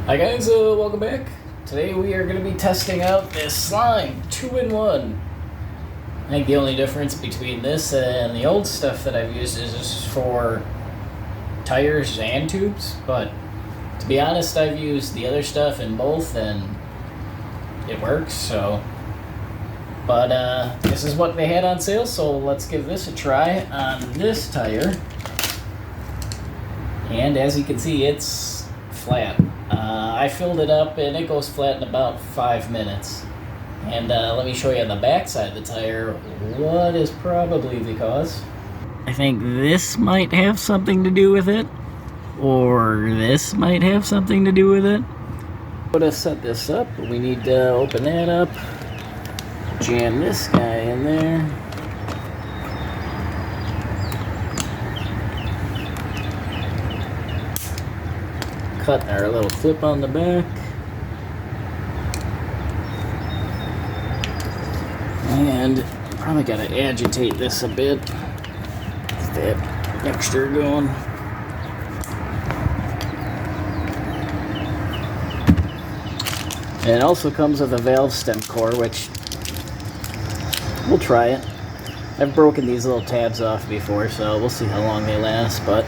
Hi guys, welcome back. Today we are going to be testing out this slime 2-in-1. I think the only difference between this and the old stuff that I've used is this is for tires and tubes, but to be honest, I've used the other stuff in both and it works, so. But this is what they had on sale, so let's give this a try on this tire. And as you can see, it's flat. I filled it up and it goes flat in about 5 minutes. And let me show you on the back side of the tire what is probably the cause. I think this might have something to do with it, or this might have something to do with it. To set this up, we need to open that up, jam this guy in there. Cut our little clip on the back. And probably gotta agitate this a bit. Get that mixture going. And it also comes with a valve stem core, which we'll try it. I've broken these little tabs off before, so we'll see how long they last, but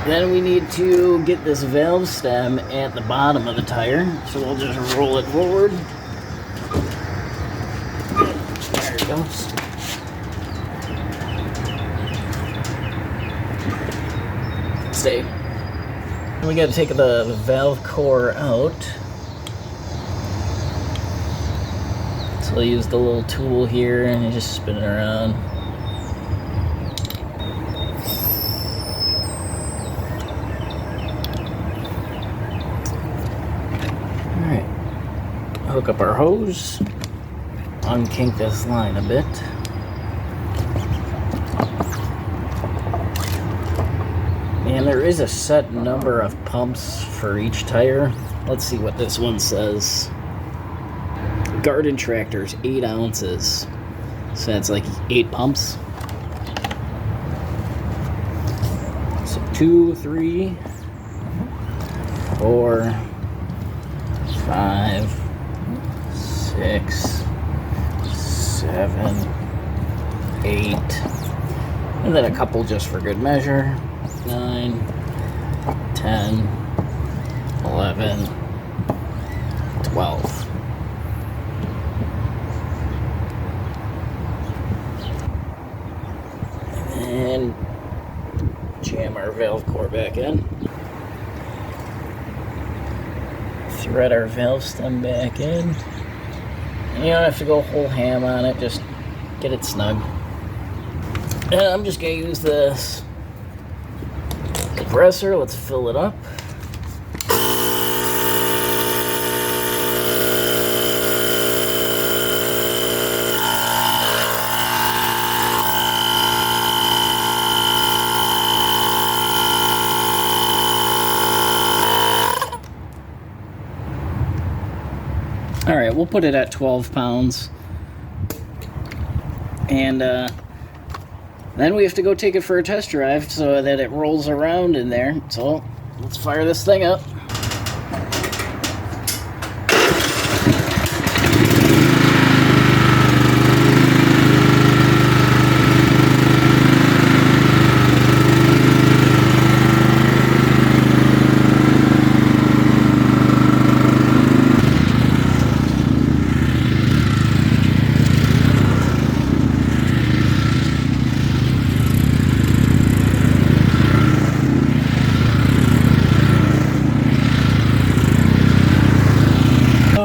then we need to get this valve stem at the bottom of the tire, so we'll just roll it forward. There it goes. Stay. We got to take the valve core out. So we'll use the little tool here and you just spin it around. Hook up our hose, unkink this line a bit. And there is a set number of pumps for each tire. Let's see what this one says. Garden tractors, 8 ounces. So that's like 8 pumps. So 2, 3, 4, 5, 6, 7, 8, and then a couple just for good measure. 9, 10, 11, 12. And jam our valve core back in. Thread our valve stem back in. And you don't have to go whole ham on it, just get it snug. And I'm just going to use this compressor. Let's fill it up. Alright, we'll put it at 12 pounds. And then we have to go take it for a test drive so that it rolls around in there. So let's fire this thing up.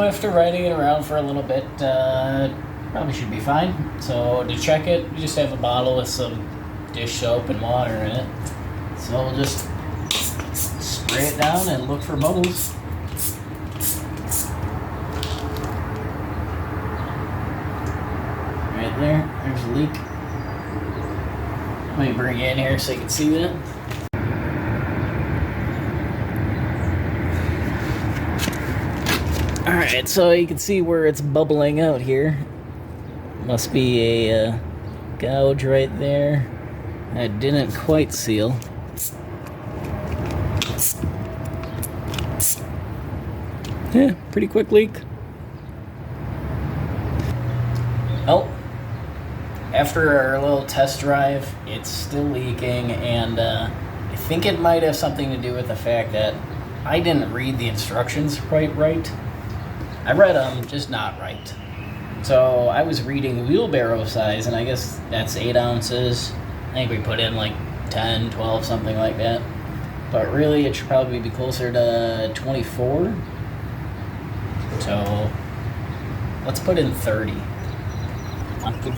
After riding it around for a little bit, probably should be fine. So to check it, we just have a bottle with some dish soap and water in it. So we'll just spray it down and look for bubbles. Right there, there's a leak. Let me bring it in here so you can see that. Alright, so you can see where it's bubbling out here. Must be a gouge right there. I didn't quite seal. Yeah, pretty quick leak. Well, after our little test drive, it's still leaking, and I think it might have something to do with the fact that I didn't read the instructions quite right. I read them, just not right. So I was reading wheelbarrow size, and I guess that's 8 ounces. I think we put in like 10, 12, something like that. But really, it should probably be closer to 24. So let's put in 30. 32.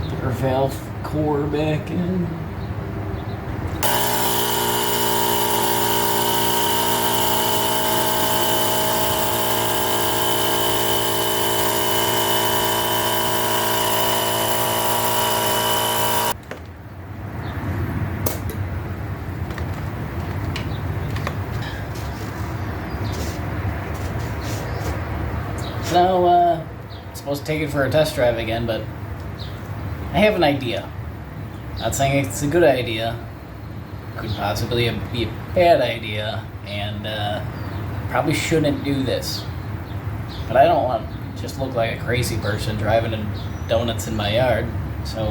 Put our valve core back in. So, I'm supposed to take it for a test drive again, but I have an idea. Not saying it's a good idea. Could possibly be a bad idea, and probably shouldn't do this. But I don't want to just look like a crazy person driving donuts in my yard. So,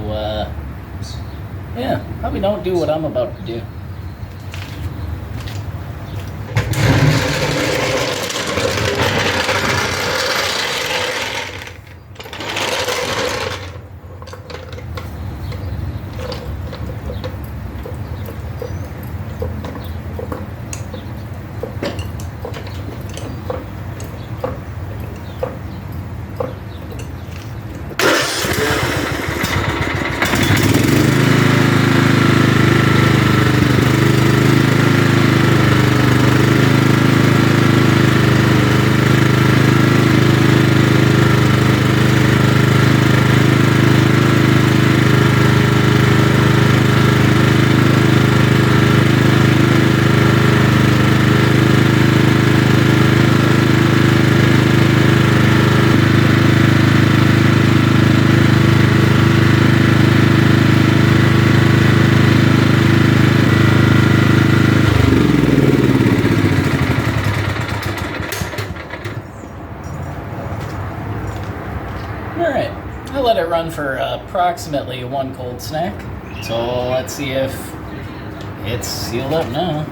yeah, probably don't do what I'm about to do. Alright, I let it run for approximately 1 cold snack. So let's see if it's sealed up now.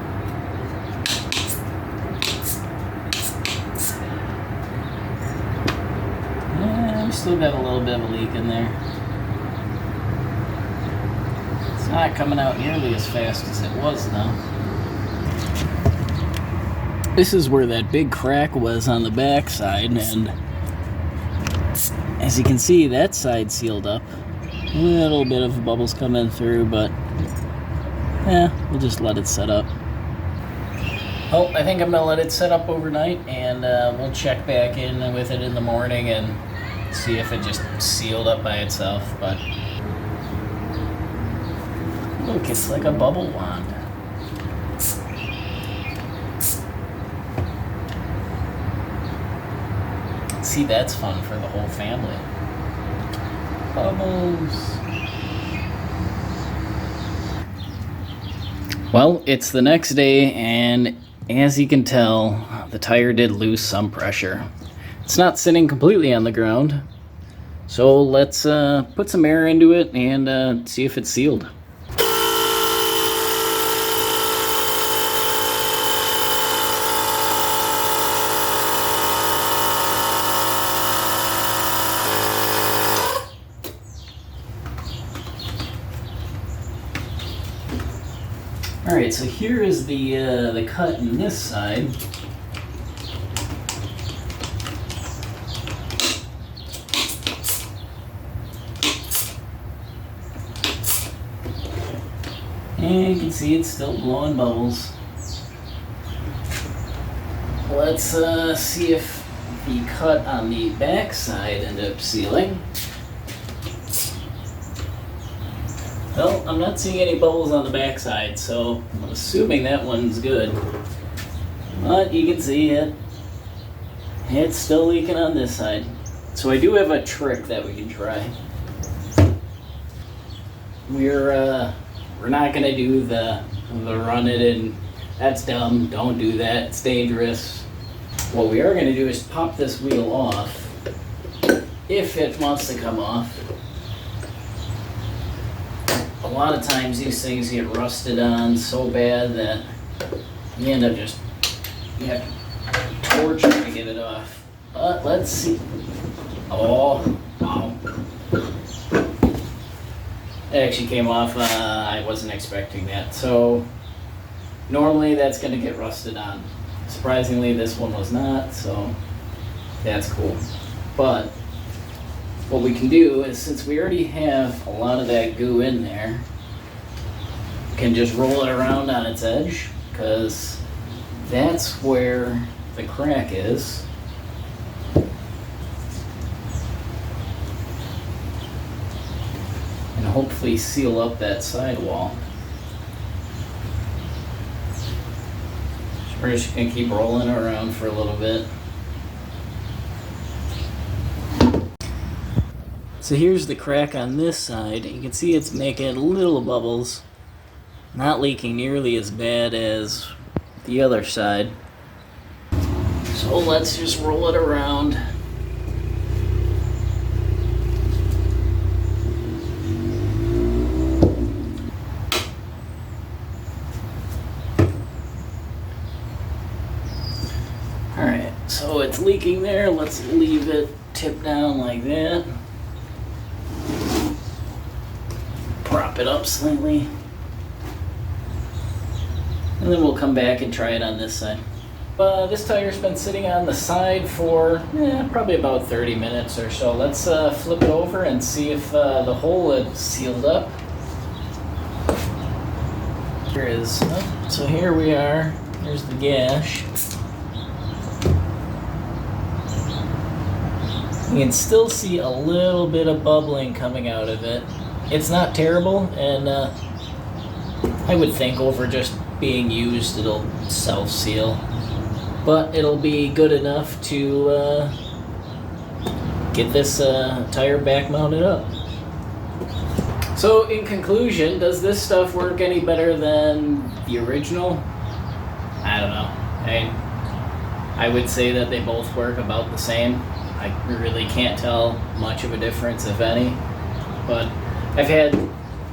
Yeah, we still got a little bit of a leak in there. It's not coming out nearly as fast as it was though. This is where that big crack was on the back side, and as you can see, that side sealed up. A little bit of bubbles coming through, but we'll just let it set up. Oh, I think I'm gonna let it set up overnight, and we'll check back in with it in the morning and see if it just sealed up by itself. But look, it's like a bubble wand. See, that's fun for the whole family. Bubbles. Well, it's the next day, and as you can tell, the tire did lose some pressure. It's not sitting completely on the ground, so let's put some air into it and see if it's sealed. Alright, so here is the cut in this side. And you can see it's still blowing bubbles. Let's see if the cut on the back side ended up sealing. Well, I'm not seeing any bubbles on the backside, so I'm assuming that one's good. But you can see it's still leaking on this side. So I do have a trick that we can try. we're not gonna do the run it in. That's dumb. Don't do that. It's dangerous. What we are gonna do is pop this wheel off if it wants to come off. A lot of times these things get rusted on so bad that you end up you have to torture to get it off. But let's see. Oh, wow. It actually came off. I wasn't expecting that. So normally that's going to get rusted on. Surprisingly, this one was not, so that's cool. But what we can do is, since we already have a lot of that goo in there, we can just roll it around on its edge, because that's where the crack is. And hopefully seal up that sidewall. We're just gonna keep rolling around for a little bit. So here's the crack on this side. You can see it's making little bubbles, not leaking nearly as bad as the other side. So let's just roll it around. Alright, so it's leaking there. Let's leave it tip down like that. Prop it up slightly. And then we'll come back and try it on this side. This tire's been sitting on the side for probably about 30 minutes or so. Let's flip it over and see if the hole is sealed up. Here it is. So here we are. Here's the gash. You can still see a little bit of bubbling coming out of it. It's not terrible, and I would think over just being used it'll self-seal. But it'll be good enough to get this tire back mounted up. So in conclusion, does this stuff work any better than the original? I don't know. I would say that they both work about the same. I really can't tell much of a difference, if any. But I've had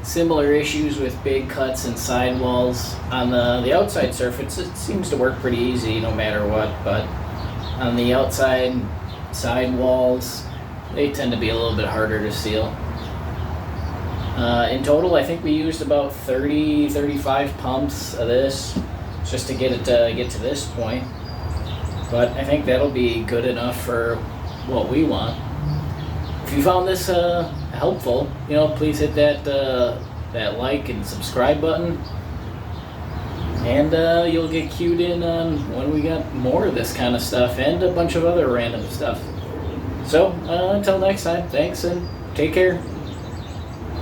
similar issues with big cuts and sidewalls. On the outside surface, it seems to work pretty easy no matter what, but on the outside sidewalls, they tend to be a little bit harder to seal. In total, I think we used about 35 pumps of this just to get it get to this point. But I think that'll be good enough for what we want. If you found this helpful, please hit that like and subscribe button, and you'll get cued in on when we got more of this kind of stuff and a bunch of other random stuff. So until next time, thanks and take care.